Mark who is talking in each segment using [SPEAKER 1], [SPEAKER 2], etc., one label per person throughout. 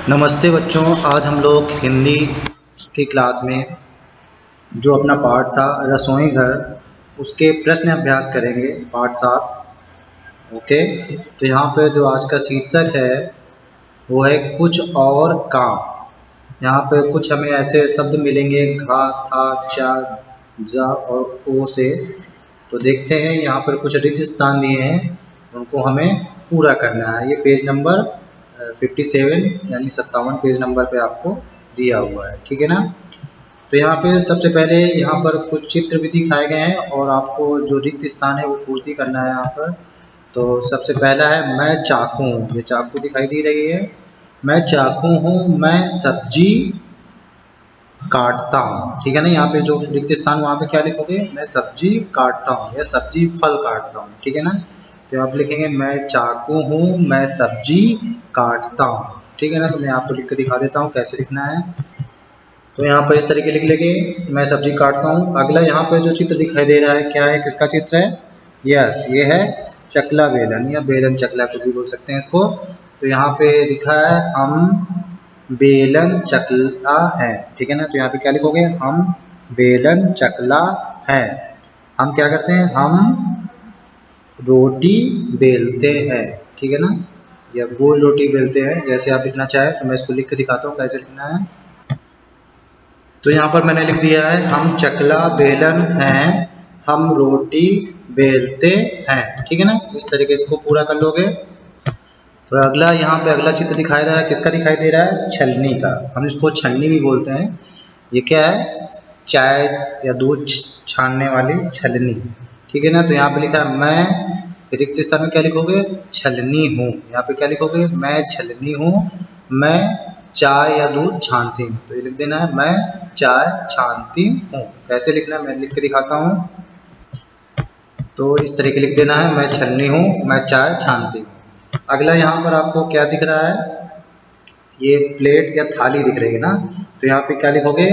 [SPEAKER 1] नमस्ते बच्चों, आज हम लोग हिंदी की क्लास में जो अपना पाठ था रसोई घर उसके प्रश्न अभ्यास करेंगे। पाठ 7। ओके, तो यहाँ पे जो आज का शीर्षक है वो है कुछ और काम। यहाँ पे कुछ हमें ऐसे शब्द मिलेंगे घा, था, चा, जा और ओ से। तो देखते हैं, यहाँ पर कुछ रिक्त स्थान दिए हैं, उनको हमें पूरा करना है। ये पेज नंबर 57 यानी 57 पेज नंबर पे आपको दिया हुआ है, ठीक है ना। तो यहाँ पे सबसे पहले यहाँ पर कुछ चित्र भी दिखाए गए हैं और आपको जो रिक्त स्थान है वो पूर्ति करना है यहाँ पर। तो सबसे पहला है मैं चाकू हूँ, ये चाकू दिखाई दे रही है। मैं चाकू हूँ, मैं सब्जी काटता हूँ, ठीक है ना। यहाँ पे जो रिक्त स्थान वहाँ पे क्या लिखोगे, मैं सब्जी काटता हूँ या सब्जी फल काटता हूँ, ठीक है ना। तो आप लिखेंगे मैं चाकू हूँ, मैं सब्जी काटता हूँ, ठीक है ना। तो मैं आपको लिख के दिखा देता हूँ कैसे लिखना है। तो यहाँ पर इस तरीके लिख लेंगे, मैं सब्जी काटता हूँ। अगला यहाँ पे जो चित्र दिखाई दे रहा है क्या है, किसका चित्र है? यस, ये है चकला बेलन या बेलन चकला को भी बोल सकते हैं इसको। तो यहाँ पे लिखा है हम बेलन चकला है, ठीक है ना। तो यहाँ पे क्या लिखोगे, हम बेलन चकला है। हम क्या करते हैं, हम रोटी बेलते हैं, ठीक है ना, या गोल रोटी बेलते हैं, जैसे आप लिखना चाहें। तो मैं इसको लिख के दिखाता हूँ कैसे लिखना है। तो यहाँ पर मैंने लिख दिया है हम चकला बेलन हैं, हम रोटी बेलते हैं, ठीक है ना। इस तरीके से इसको पूरा कर लोगे। तो अगला यहाँ पे अगला चित्र दिखाई दे रहा है, किसका दिखाई दे रहा है? छलनी का। हम इसको छलनी भी बोलते हैं। ये क्या है? चाय या दूध छानने वाली छलनी, ठीक है ना। तो यहाँ पे लिखा है मैं, रिक्त स्थान में क्या लिखोगे? छलनी हूँ। यहाँ पे क्या लिखोगे? मैं छलनी हूँ, मैं चाय या दूध छानती हूँ। तो ये लिख देना है मैं चाय छानती हूँ। कैसे लिखना है मैं लिख के दिखाता हूँ। तो इस तरीके लिख देना है मैं छलनी हूँ, मैं चाय छानती हूँ। अगला यहाँ पर आपको क्या दिख रहा है? ये प्लेट या थाली दिख रही है ना। तो यहाँ पे क्या लिखोगे?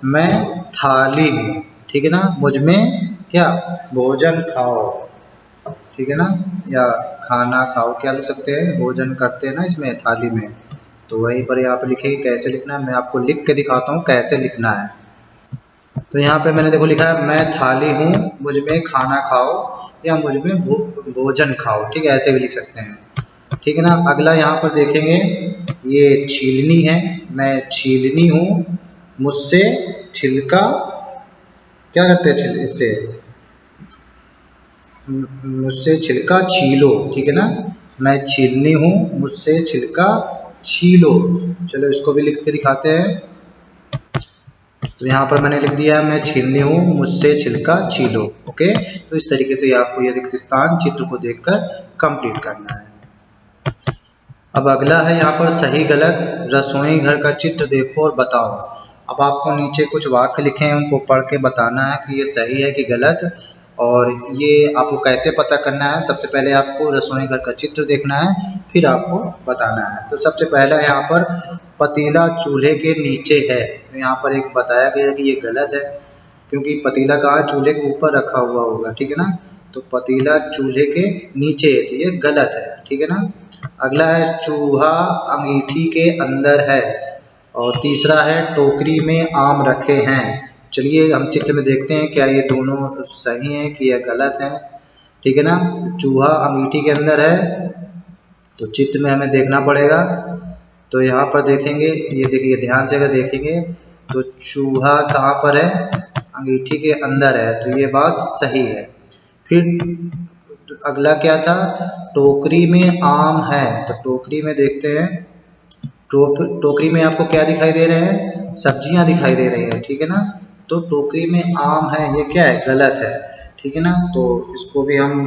[SPEAKER 1] मैं थाली हूँ, ठीक है ना। मुझ में क्या? भोजन खाओ, ठीक है ना, या खाना खाओ, क्या लिख सकते हैं? भोजन करते हैं ना इसमें थाली में। तो वहीं पर यहाँ पे लिखेंगे कैसे लिखना है। मैं आपको लिख के दिखाता हूँ कैसे लिखना है। तो यहाँ पे मैंने देखो लिखा है मैं थाली हूँ, मुझ में खाना खाओ या मुझ में भोजन खाओ, ठीक है, ऐसे भी लिख सकते हैं, ठीक है ना। अगला यहाँ पर देखेंगे ये छीलनी है, मैं छीलनी हूँ, मुझसे छिलका क्या करते हैं, इससे मुझसे छिलका छीलो, ठीक है ना। मैं छीलनी हूँ, मुझसे छिलका छीलो। चलो इसको भी लिख के दिखाते हैं। तो यहाँ पर मैंने लिख दिया है मैं छीलनी हूँ, मुझसे छिलका छीलो। ओके, तो इस तरीके से आपको यह रिक्त स्थान चित्र को देखकर कंप्लीट करना है। अब अगला है यहाँ पर सही गलत रसोई घर का चित्र देखो और बताओ। अब आपको नीचे कुछ वाक्य लिखे हैं, उनको पढ़ के बताना है कि ये सही है कि गलत। और ये आपको कैसे पता करना है? सबसे पहले आपको रसोई घर का चित्र देखना है, फिर आपको बताना है। तो सबसे पहला यहाँ पर पतीला चूल्हे के नीचे है। तो यहाँ पर एक बताया गया कि ये गलत है, क्योंकि पतीला कहाँ? चूल्हे के ऊपर रखा हुआ होगा, ठीक है ना। तो पतीला चूल्हे के नीचे है, तो ये गलत है, ठीक है ना। अगला है चूहा अंगीठी के अंदर है। और तीसरा है टोकरी में आम रखे हैं। चलिए हम चित्र में देखते हैं क्या ये दोनों सही हैं कि यह गलत है, ठीक है ना। चूहा अंगीठी के अंदर है, तो चित्र में हमें देखना पड़ेगा। तो यहाँ पर देखेंगे, ये देखिए ध्यान से अगर देखेंगे तो चूहा कहाँ पर है? अंगीठी के अंदर है, तो ये बात सही है। फिर अगला क्या था? टोकरी में आम है। तो टोकरी में देखते हैं, टोकरी में आपको क्या दिखाई दे रहे हैं? सब्जियां दिखाई दे रही हैं, ठीक है ना। तो टोकरी में आम है, ये क्या है? गलत है, ठीक है ना। तो इसको भी हम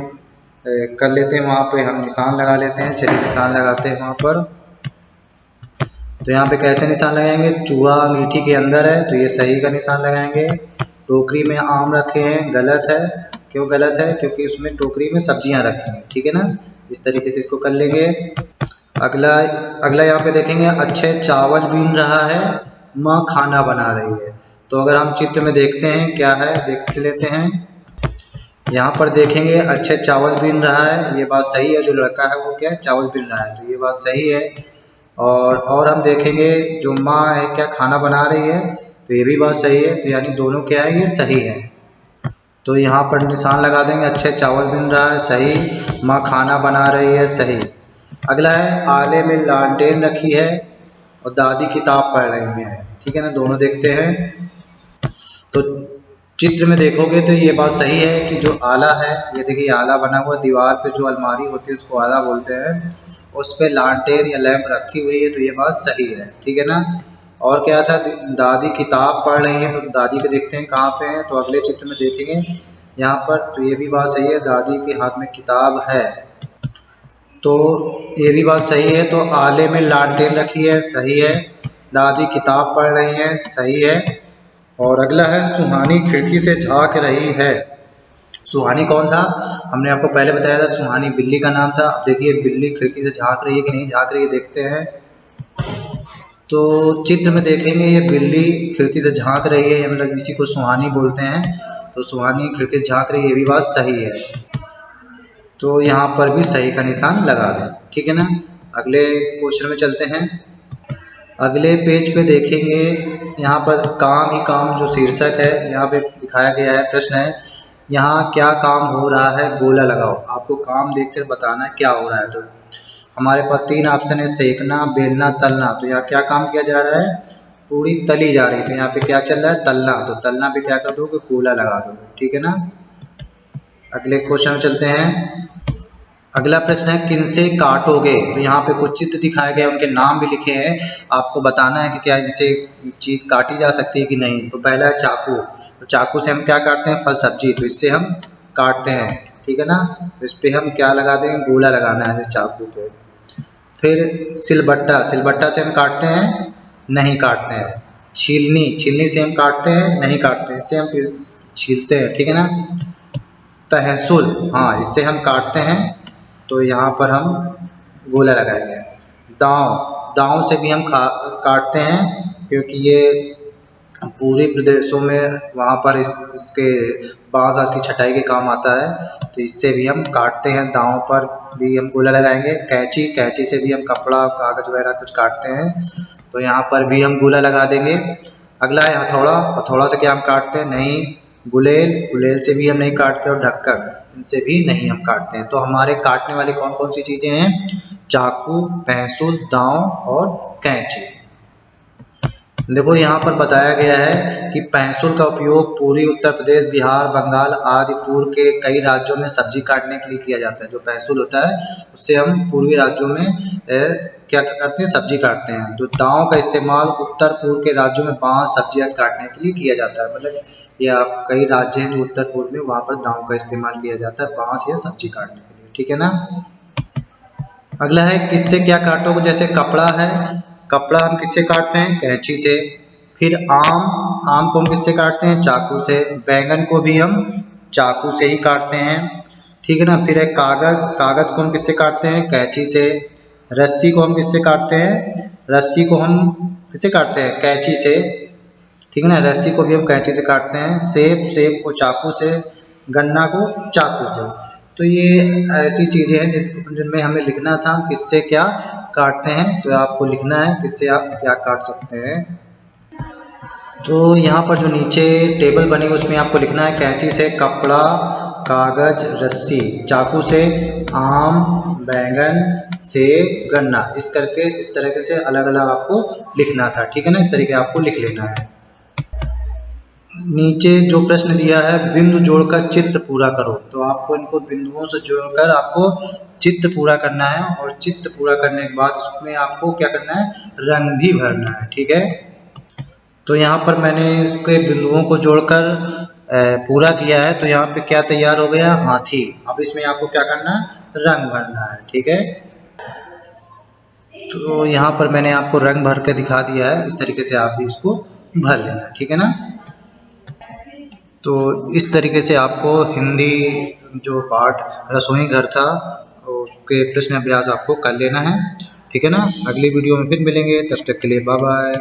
[SPEAKER 1] कर लेते हैं, वहाँ पे हम निशान लगा लेते हैं। चलिए निशान लगाते हैं वहाँ पर। तो यहाँ पे कैसे निशान लगाएंगे? चूहा अंगीठी के अंदर है, तो ये सही का निशान लगाएंगे। टोकरी में आम रखे हैं, गलत है। क्यों गलत है? क्योंकि उसमें टोकरी में सब्जियां रखी हैं, ठीक है ना। इस तरीके से इसको कर लेंगे। अगला अगला यहाँ पे देखेंगे अच्छे चावल बीन रहा है, माँ खाना बना रही है। तो अगर हम चित्र में देखते हैं क्या है, देख लेते हैं। यहाँ पर देखेंगे अच्छे चावल बीन रहा है, ये बात सही है। जो लड़का है वो क्या है? चावल बीन रहा है, तो ये बात सही है। और हम देखेंगे जो माँ है क्या खाना बना रही है, तो ये भी बात सही है, तो यानी दोनों क्या है, ये सही है। तो यहाँ पर निशान लगा देंगे, अच्छे चावल बन रहा है, सही। माँ खाना बना रही है, सही। अगला है आले में लालटेन रखी है और दादी किताब पढ़ रही है, ठीक है ना, दोनों देखते हैं। तो चित्र में देखोगे तो ये बात सही है कि जो आला है, ये देखिए आला बना हुआ, दीवार पे जो अलमारी होती है उसको आला बोलते हैं, उस पे लालटेन या लैंप रखी हुई है, तो ये बात सही है, ठीक है ना। और क्या था, दादी किताब पढ़ रही है, तो दादी को देखते हैं कहाँ पे है, तो अगले चित्र में देखेंगे यहाँ पर, तो ये भी बात सही है, दादी के हाथ में किताब है, तो ये भी बात सही है। तो आले में लालटेन रखी है, सही है। दादी किताब पढ़ रही है, सही है। और अगला है सुहानी खिड़की से झांक रही है। सुहानी कौन था, हमने आपको पहले बताया था, सुहानी बिल्ली का नाम था। अब देखिए बिल्ली खिड़की से झांक रही है कि नहीं झांक रही है, देखते हैं। तो चित्र में देखेंगे ये बिल्ली खिड़की से झांक रही है, मतलब इसी को सुहानी बोलते हैं। तो सुहानी खिड़की से झांक रही है, ये भी बात सही है, तो यहाँ पर भी सही का निशान लगा दें, ठीक है ना। अगले क्वेश्चन में चलते हैं। अगले पेज पे देखेंगे, यहाँ पर काम ही काम जो शीर्षक है यहाँ पे दिखाया गया है, प्रश्न है यहाँ क्या काम हो रहा है, गोला लगाओ। आपको काम देखकर बताना है क्या हो रहा है। तो हमारे पास 3 ऑप्शन है, सेकना, बेलना, तलना। तो यहाँ क्या काम किया जा रहा है, पूरी तली जा रही है, तो यहाँ पे क्या चल रहा है, तलना। तो तलना पे क्या कर दोगे, गोला लगा दोगे, ठीक है ना। अगले क्वेश्चन में चलते हैं। अगला प्रश्न है किनसे काटोगे। तो यहाँ पे कुछ चित्र दिखाए गए, उनके नाम भी लिखे हैं, आपको बताना है कि क्या इनसे चीज़ काटी जा सकती है कि नहीं। तो पहला है चाकू। तो चाकू से हम क्या काटते हैं, फल सब्जी, तो इससे हम काटते हैं, ठीक है ना। तो इस पर हम क्या लगा देंगे, गोला लगाना है चाकू पे। फिर सिलबट्टा, सिलबट्टा से हम काटते हैं, नहीं काटते हैं। छीलनी, छीलनी से हम काटते हैं, नहीं काटते हैं, इससे हम छीलते हैं, ठीक है ना। तहसुल, हाँ इससे हम काटते हैं, तो यहाँ पर हम गोला लगाएंगे। दांव, दांव से भी हम काटते हैं, क्योंकि ये पूरे प्रदेशों में वहाँ पर इसके बांस आस की छटाई के काम आता है, तो इससे भी हम काटते हैं, दांव पर भी हम गोला लगाएंगे। कैंची, कैंची से भी हम कपड़ा कागज वगैरह कुछ काटते हैं, तो यहाँ पर भी हम गोला लगा देंगे। अगला है हथौड़ा, हथौड़ा से क्या हम काटते हैं, नहीं। गुलेल, गुलेल से भी हम नहीं काटते, और ढक्कन, इनसे भी नहीं हम काटते हैं। तो हमारे काटने वाली कौन कौन सी चीज़ें हैं, चाकू, पेंसिल, दांव और कैंची। देखो यहाँ पर बताया गया है कि पेंसिल का उपयोग पूरी उत्तर प्रदेश, बिहार, बंगाल आदि पूर्व के कई राज्यों में सब्जी काटने के लिए किया जाता है। जो पेंसिल होता है उससे हम पूर्वी राज्यों में क्या करते हैं, सब्जी काटते हैं। जो दांव का इस्तेमाल उत्तर पूर्व के राज्यों में बांस सब्जियां काटने के लिए किया जाता है। मतलब ये आप कई राज्य हैं जो उत्तर पूर्व में, वहाँ पर दांव का इस्तेमाल किया जाता है बांस या सब्जी काटने के लिए, ठीक है ना। अगला है किससे क्या काटोगे, जैसे कपड़ा है, कपड़ा हम किससे काटते हैं, कैंची से। फिर आम, आम को हम किससे काटते हैं, चाकू से। बैंगन को भी हम चाकू से ही काटते हैं, ठीक है ना। फिर है कागज, कागज को हम किससे काटते हैं, कैंची से। रस्सी को हम किससे काटते हैं, रस्सी को हम किससे काटते हैं, कैंची से, ठीक है ना। रस्सी को भी हम कैंची से काटते हैं। सेब, सेब को चाकू से, गन्ना को चाकू से। तो ये ऐसी चीज़ें हैं जिनमें हमें लिखना था किससे क्या काटते हैं, तो आपको लिखना है किससे आप क्या काट सकते हैं। तो यहाँ पर जो नीचे टेबल बनी है उसमें आपको लिखना है कैंची से कपड़ा, कागज, रस्सी, चाकू से आम, बैंगन, सेब, गन्ना, इस करके इस तरीके से अलग अलग आपको लिखना था, ठीक है ना। इस तरीके आपको लिख लेना है। नीचे जो प्रश्न दिया है बिंदु जोड़कर चित्र पूरा करो, तो आपको इनको बिंदुओं से जोड़कर आपको चित्र पूरा करना है, और चित्र पूरा करने के बाद इसमें आपको क्या करना है, रंग भी भरना है, ठीक है। तो यहाँ पर मैंने इसके बिंदुओं को जोड़कर पूरा किया है, तो यहाँ पे क्या तैयार हो गया, हाथी। अब इसमें आपको क्या करना है, रंग भरना है, ठीक है। तो यहाँ पर मैंने आपको रंग भर के दिखा दिया है, इस तरीके से आप भी इसको भर लेना, ठीक है ना। तो इस तरीके से आपको हिंदी जो पाठ रसोई घर था उसके प्रश्न अभ्यास आपको कर लेना है, ठीक है ना। अगली वीडियो में फिर मिलेंगे, तब तक के लिए बाय बाय।